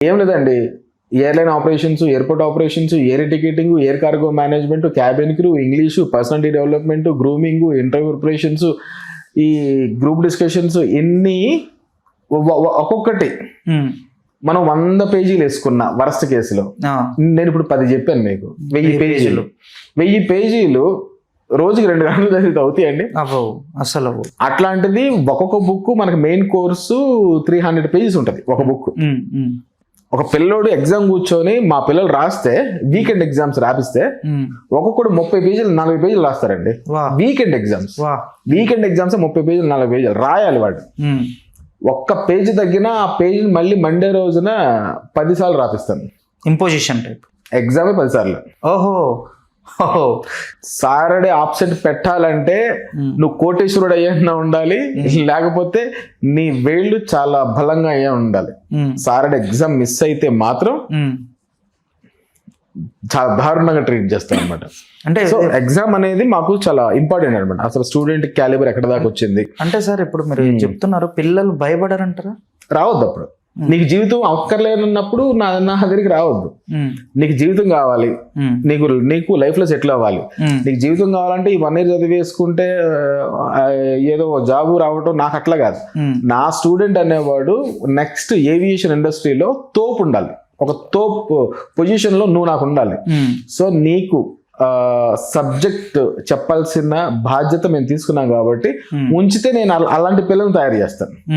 ఏం లేదండి, airline operations, airport operations, air ticketing, air cargo management, cabin crew, English, personality development, grooming, interview preparations, ఈ group discussions, ఎన్ని ఒక్కొక్కటి మనం 100 పేజీలు వేసుకున్న వరస్ట్ కేసులో. నేను ఇప్పుడు 10 చెప్పాను మీకు. 1000 పేజీలు రోజుకి 2 గంటలు చదివితే అవుతాయండి? అసలు అట్లాంటిది ఒక్కొక్క బుక్ మనకి మెయిన్ కోర్సు 300 పేజెస్ ఉంటుంది ఒక బుక్. ఒక పిల్లోడు ఎగ్జామ్ కూర్చొని, మా పిల్లలు రాస్తే వీకెండ్ ఎగ్జామ్స్ రాపిస్తే ఒక్కొక్కడు 30 పేజీలు 40 పేజీలు రాస్తారండి. వీకెండ్ ఎగ్జామ్స్ 30 పేజీలు 40 పేజీలు రాయాలి వాడు. ఒక్క పేజీ తగ్గిన ఆ పేజీ మళ్ళీ మండే రోజున 10 సార్లు రాపిస్తాను. ఇంపోజిషన్ టైప్ ఎగ్జామే 10 సార్లు. ఓహో, సాటర్డే ఆబ్సెంట్ పెట్టాలంటే నువ్వు కోటేశ్వరుడు అయ్యా ఉండాలి, లేకపోతే నీ వేళ్ళు చాలా బలంగా అయ్యా ఉండాలి. సాటర్డే ఎగ్జామ్ మిస్ అయితే మాత్రం చాలా దారుణంగా ట్రీట్ చేస్తాం అనమాట. అంటే సో ఎగ్జామ్ అనేది మాకు చాలా ఇంపార్టెంట్ అనమాట. అసలు స్టూడెంట్ క్యాలిబర్ ఎక్కడ దాకా వచ్చింది అంటే సార్ ఇప్పుడు మీరు చెప్తున్నారు పిల్లలు భయపడారంటారా? రావద్దు. అప్పుడు నీకు జీవితం అక్కర్లేనప్పుడు నా దగ్గరికి రావద్దు. నీకు జీవితం కావాలి, నీకు లైఫ్ లో సెటిల్ అవ్వాలి. నీకు జీవితం కావాలంటే ఈ 1 year చదివేసుకుంటే ఏదో జాబ్ రావటం నాకు అట్లా కాదు. నా స్టూడెంట్ అనేవాడు నెక్స్ట్ ఏవియేషన్ ఇండస్ట్రీలో తోపు ఉండాలి, ఒక తోపు పొజిషన్ లో నువ్వు నాకు ఉండాలి. సో నీకు సబ్జెక్ట్ చెప్పాల్సిన బాధ్యత మేము తీసుకున్నాం కాబట్టి ఉంచితే నేను అలాంటి పిల్లల్ని తయారు చేస్తాను.